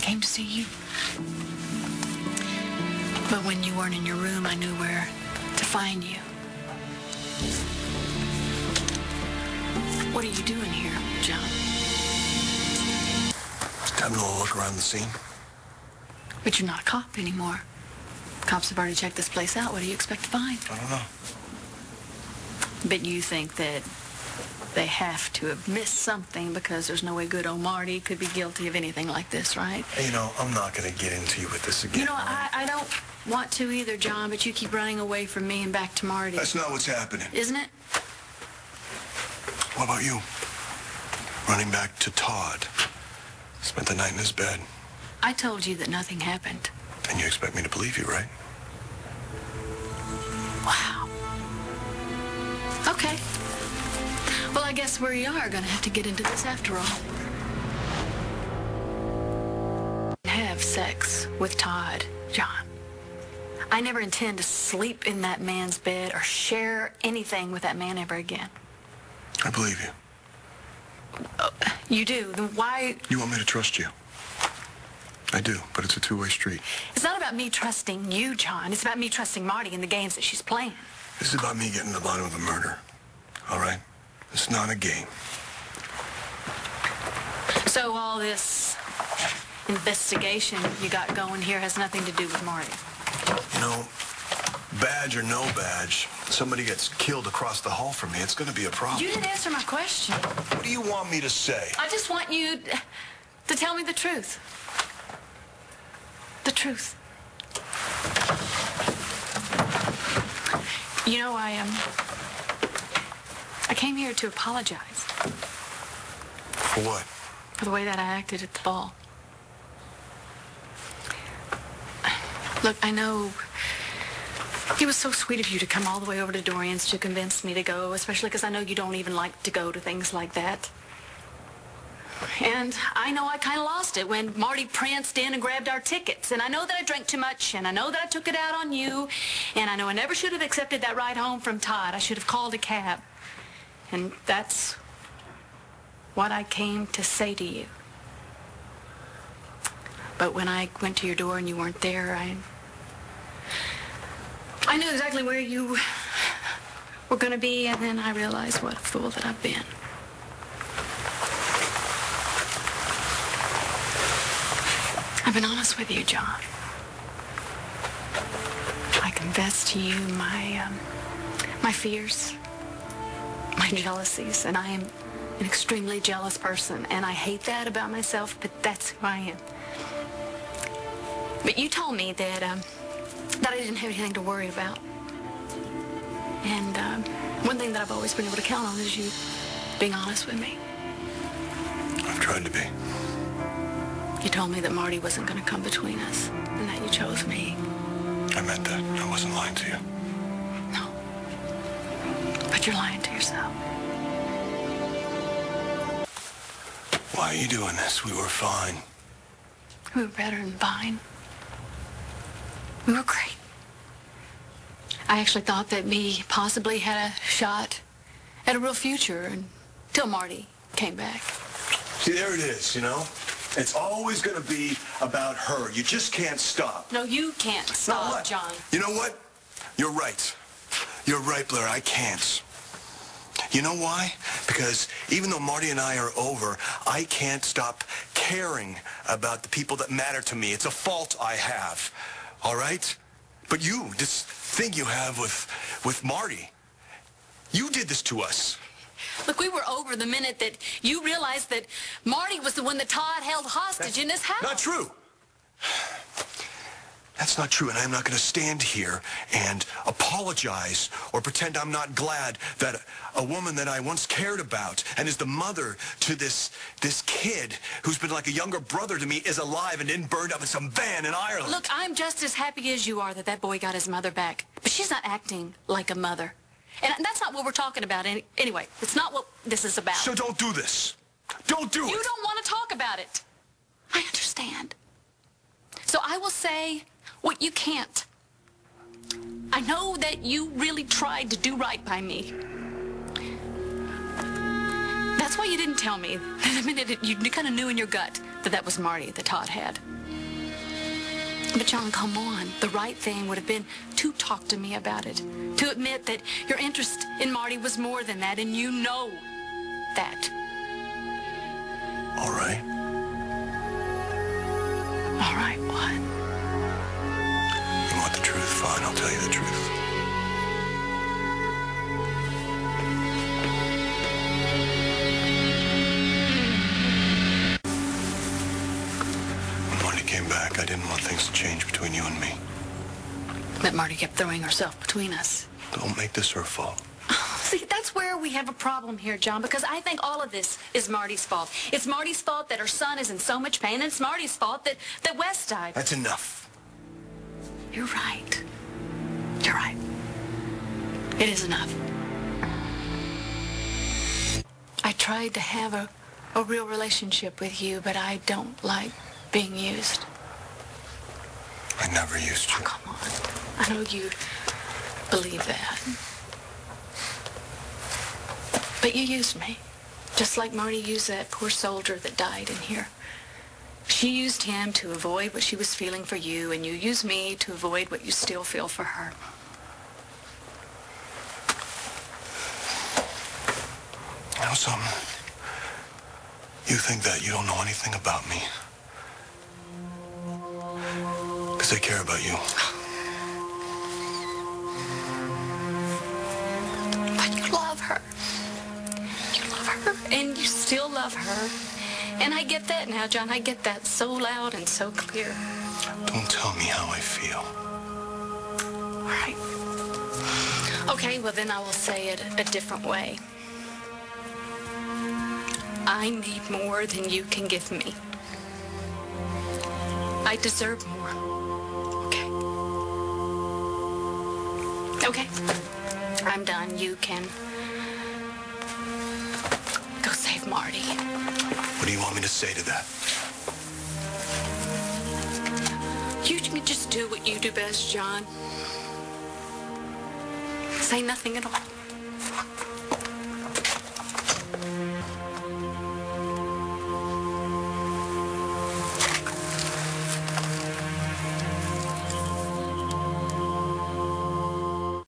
came to see you. But when you weren't in your room, I knew where to find you. What are you doing here, John? Just having a little look around the scene. But you're not a cop anymore. Cops have already checked this place out. What do you expect to find? I don't know. But you think that they have to have missed something because there's no way good old Marty could be guilty of anything like this, right? Hey, I'm not going to get into you with this again. Right? I don't want to either, John, but you keep running away from me and back to Marty. That's not what's happening. Isn't it? What about you? Running back to Todd. Spent the night in his bed. I told you that nothing happened. And you expect me to believe you, right? Wow. Okay. Well, I guess we are going to have to get into this after all. Have sex with Todd, John. I never intend to sleep in that man's bed or share anything with that man ever again. I believe you. You do? Then why? You want me to trust you? I do, but it's a two-way street. It's not about me trusting you, John. It's about me trusting Marty in the games that she's playing. This is about me getting to the bottom of the murder. All right? It's not a game. So all this investigation you got going here has nothing to do with Marty? Badge or no badge, somebody gets killed across the hall from me, it's going to be a problem. You didn't answer my question. What do you want me to say? I just want you to tell me the truth. The truth. I came here to apologize. For what? For the way that I acted at the ball. Look, I know it was so sweet of you to come all the way over to Dorian's to convince me to go, especially because I know you don't even like to go to things like that. And I know I kind of lost it when Marty pranced in and grabbed our tickets. And I know that I drank too much, and I know that I took it out on you, and I know I never should have accepted that ride home from Todd. I should have called a cab. And that's what I came to say to you. But when I went to your door and you weren't there, I knew exactly where you were going to be, and then I realized what a fool that I've been. I've been honest with you, John. I confessed to you my fears, my jealousies, and I am an extremely jealous person, and I hate that about myself, but that's who I am. But you told me that I didn't have anything to worry about. And one thing that I've always been able to count on is you being honest with me. I've tried to be. You told me that Marty wasn't going to come between us, and that you chose me. I meant that. I wasn't lying to you. No. But you're lying to yourself. Why are you doing this? We were fine. We were better than fine. We were great. I actually thought that we possibly had a shot at a real future until Marty came back. See, there it is, It's always going to be about her. You just can't stop. No, you can't stop, John. You know what? You're right. You're right, Blair. I can't. You know why? Because even though Marty and I are over, I can't stop caring about the people that matter to me. It's a fault I have. All right? But you, this thing you have with Marty, you did this to us. Look, we were over the minute that you realized that Marty was the one that Todd held hostage in this house. Not true. That's not true, and I'm not going to stand here and apologize or pretend I'm not glad that a woman that I once cared about and is the mother to this kid who's been like a younger brother to me is alive and didn't burn up in some van in Ireland. Look, I'm just as happy as you are that that boy got his mother back, but she's not acting like a mother. And that's not what we're talking about anyway. It's not what this is about. So don't do this. Don't do it. You don't want to talk about it. I understand. So I will say what you can't. I know that you really tried to do right by me. That's why you didn't tell me the minute you kind of knew in your gut that that was Marty that Todd had. But John, come on. The right thing would have been to talk to me about it. To admit that your interest in Marty was more than that, and you know that. All right. All right, what? You want the truth? Fine, I'll tell you the truth. When Marty came back, I didn't want things to change between you and me. But Marty kept throwing herself between us. Don't make this her fault. See, that's where we have a problem here, John, because I think all of this is Marty's fault. It's Marty's fault that her son is in so much pain, and it's Marty's fault that Wes died. That's enough. You're right. You're right. It is enough. I tried to have a real relationship with you, but I don't like being used. I never used you. Oh, come on. I know you believe that. But you used me, just like Marty used that poor soldier that died in here. She used him to avoid what she was feeling for you, and you used me to avoid what you still feel for her. You know something? You think that you don't know anything about me. Because I care about you. But you love her. And you still love her. And I get that now, John. I get that so loud and so clear. Don't tell me how I feel. All right. Okay, well then I will say it a different way. I need more than you can give me. I deserve more. Okay. Okay. I'm done. You can go save Marty. What do you want me to say to that? You can just do what you do best, John. Say nothing at all.